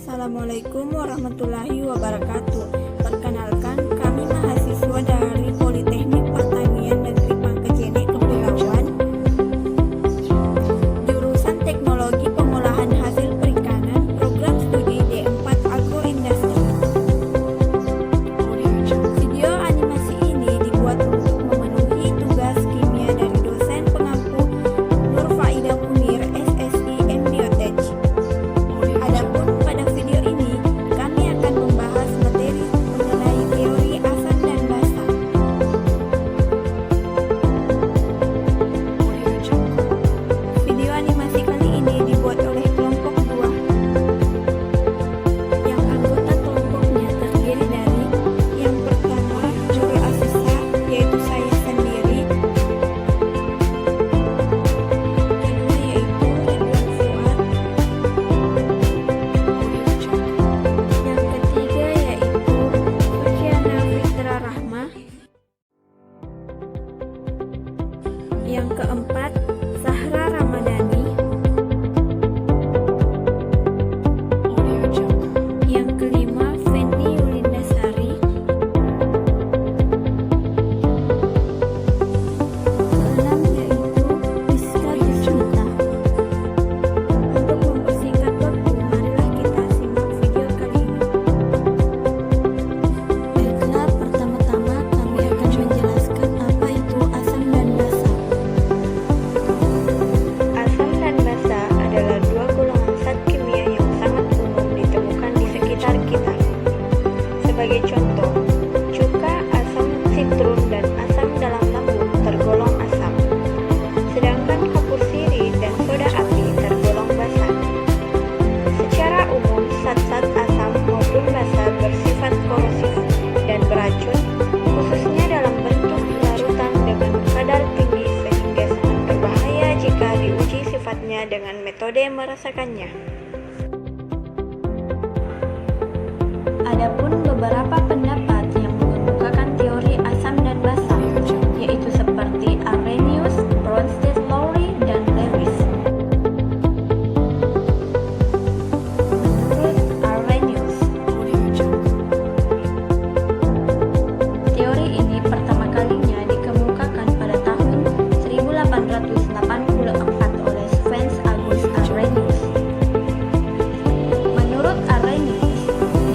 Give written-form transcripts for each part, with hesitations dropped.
Assalamualaikum warahmatullahi wabarakatuh. Perkenalkan, kami mahasiswa dari Politeknik Pertanian Negeri Pangkajene Kepulauan, jurusan Teknologi Pengolahan Hasil Perikanan, program studi D4 Agroindustri. Video animasi ini dibuat untuk memenuhi tugas kimia dari dosen pengampu Nurfaidah Munir, SSI MBioTech. Adapun pada video ini, kami akan membahas materi mengenai teori asam dan basa. Video animasi kali ini dibuat oleh kelompok 2, yang anggota kelompoknya terdiri dari yang pertama Nurul Asisa, yaitu saya sendiri, kedua yaitu Ridwan Fuad, yang ketiga yaitu Suciana Fitra Rahma, yang keempat Zahra Ramadhani, yang kelima Fendi Yulindasari, keenam yaitu Rizka Gismita. Untuk mempersingkat waktu, marilah kita simak video kali ini. Baiklah, pertama-tama kami akan menjelaskan apa itu asam dan basa. Asam dan basa adalah dua golongan zat kimia yang sangat umum ditemukan di sekitar kita. Sebagai contoh, cuka, asam sitrun, dan asam dalam lambung tergolong asam, sedangkan kapur sirih dan soda api tergolong basa. Secara umum, zat-zat asam maupun basa bersifat korosif dan beracun, khususnya dalam bentuk larutan dengan kadar tinggi sehingga sangat berbahaya jika diuji sifatnya dengan metode merasakannya. Adapun beberapa pendapat yang mengemukakan teori asam dan basa, yaitu seperti Arrhenius, Bronsted, Lowry, dan Lewis. Menurut Arrhenius, teori ini pertama kalinya dikemukakan pada tahun 1884 oleh Svens August Arrhenius. Menurut Arrhenius,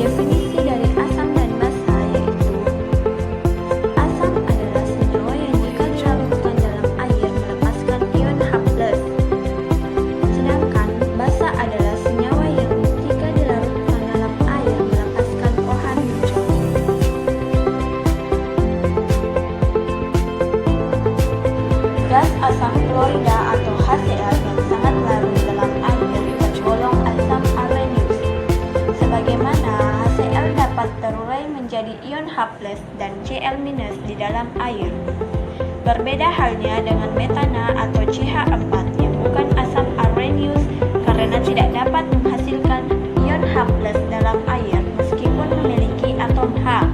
definisi dari asam dan basa yaitu asam adalah senyawa yang jika dilarutkan dalam air melepaskan ion H+, sedangkan basa adalah senyawa yang jika dilarutkan dalam air melepaskan OH-. Gas asam klorida atau HCl yang sangat larut dalam air tergolong asam Arrhenius. Sebagaimana HCl dapat terurai menjadi ion H+ dan Cl- di dalam air. Berbeda halnya dengan metana atau CH4 yang bukan asam Arrhenius karena tidak dapat menghasilkan ion H+ dalam air meskipun memiliki atom H.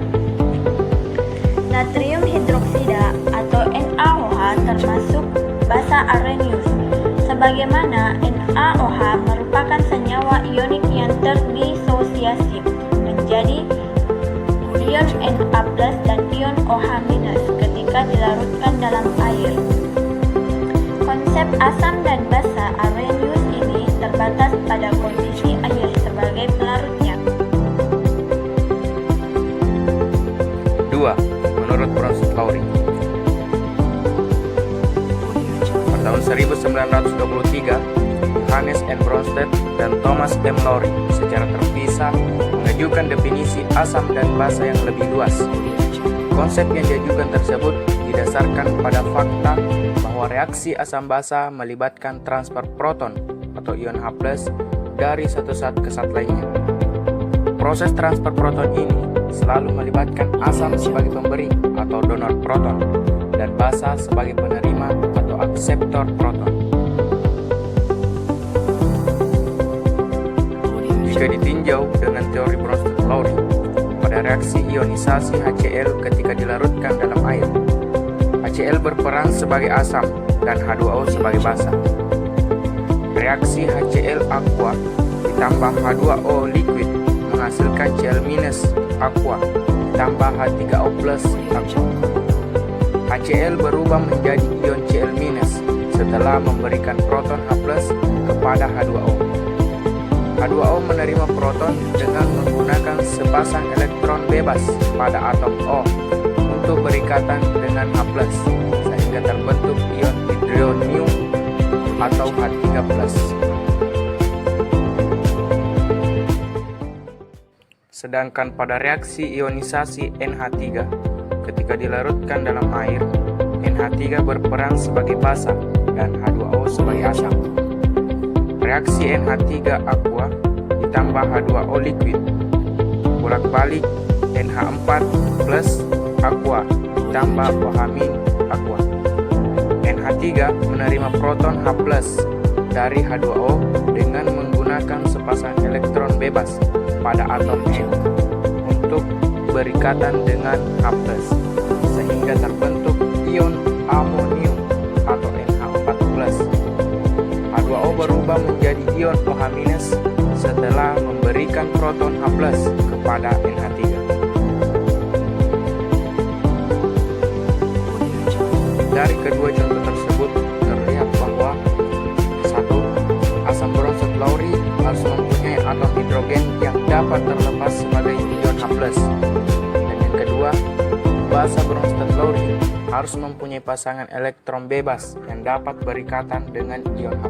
Natrium hidroksida atau NaOH termasuk basa Arrhenius. Sebagaimana NaOH merupakan senyawa ionik yang terdisosiasi menjadi ion Na+ dan ion OH- ketika dilarutkan dalam air. Konsep asam dan basa Arrhenius ini terbatas pada kondisi air sebagai pelarutnya. 2. Menurut Bronsted Lowry, pada tahun 1923, Hannes N. Bronsted dan Thomas M. Lowry secara terpisah mengajukan definisi asam dan basa yang lebih luas. Konsep yang diajukan tersebut didasarkan pada fakta bahwa reaksi asam basa melibatkan transfer proton atau ion H+ dari satu zat ke zat lainnya. Proses transfer proton ini selalu melibatkan asam sebagai pemberi atau donor proton dan basa sebagai penerima atau akseptor proton. Jika ditinjau dengan teori Bronsted-Lowry, pada reaksi ionisasi HCl ketika dilarutkan dalam air, HCl berperan sebagai asam dan H2O sebagai basa. Reaksi HCl aqua ditambah H2O liquid menghasilkan Cl- aqua ditambah H3O plus aqua. HCl berubah menjadi ion Cl- setelah memberikan proton H+ kepada H2O. H2O menerima proton dengan menggunakan sepasang elektron bebas pada atom O untuk berikatan dengan H+, sehingga terbentuk ion hidronium atau H3+. Sedangkan pada reaksi ionisasi NH3, ketika dilarutkan dalam air, NH3 berperan sebagai basa dan H2O sebagai asam. Reaksi NH3 aqua ditambah H2O liquid, bolak-balik NH4 plus aqua ditambah OH- aqua. NH3 menerima proton H+ dari H2O dengan menggunakan sepasang elektron bebas pada atom N untuk berikatan dengan H+, sehingga terbentuk ion amonium atau NH4+. H2O berubah menjadi ion OH- setelah memberikan proton H+ kepada NH3. Dari kedua contoh tersebut terlihat bahwa 1. Asam bronsted lauri harus mempunyai atom hidrogen yang dapat terlepas sebagai ion H+. Dan yang kedua, basa bronsted lauri harus mempunyai pasangan elektron bebas yang dapat berikatan dengan ion H+.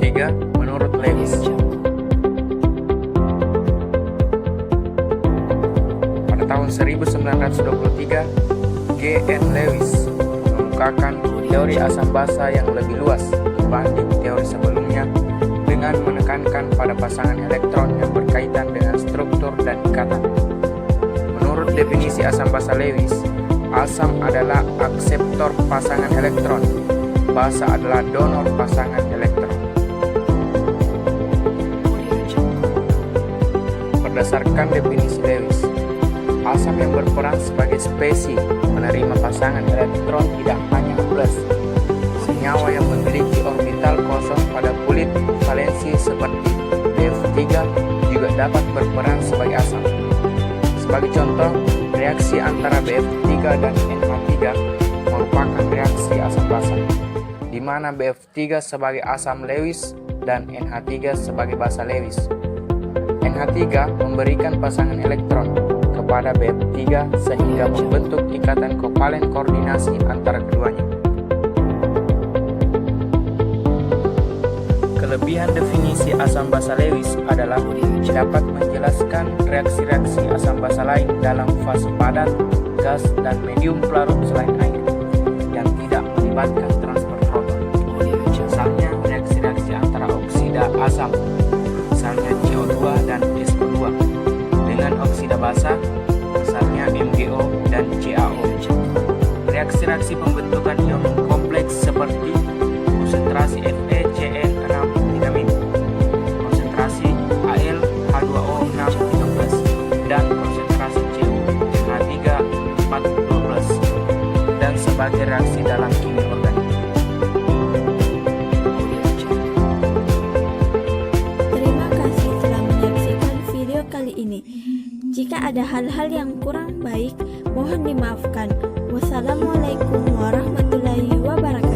3. Menurut Lewis. Pada tahun 1923, G.N. Lewis mengemukakan teori asam basa yang lebih luas dibanding teori sebelumnya dengan menekankan pada pasangan elektron yang berkaitan dengan struktur dan ikatan. Menurut definisi asam basa Lewis, asam adalah akseptor pasangan elektron, basa adalah donor pasangan elektron. Berdasarkan definisi Lewis, asam yang berperan sebagai spesi menerima pasangan elektron tidak hanya H+. Senyawa yang memiliki orbital kosong pada kulit valensi seperti Bf3 juga dapat berperan sebagai asam. Sebagai contoh, reaksi antara Bf3 dan NH3 merupakan reaksi asam basa, di mana Bf3 sebagai asam Lewis dan NH3 sebagai basa Lewis. NH3 memberikan pasangan elektron kepada Bf3 sehingga membentuk ikatan kovalen koordinasi antara keduanya. Kelebihan definisi asam basa Lewis adalah dapat menjelaskan reaksi-reaksi asam basa lain dalam fase padat, gas, dan medium pelarut selain air yang tidak melibatkan transfer proton. Misalnya reaksi-reaksi antara oksida asam, misalnya CO2 dan SO2, dengan oksida basa, misalnya MgO dan CaO. Reaksi-reaksi pembentukan ion kompleks seperti konsentrasi FeCN6-tidamin, konsentrasi Al-H2O6-13, dan konsentrasi CuH3-412, dan sebagai reaksi dalam kimia organik. Terima kasih telah menyaksikan video kali ini. Jika ada hal-hal yang kurang baik, mohon dimaafkan. Wassalamualaikum warahmatullahi wabarakatuh.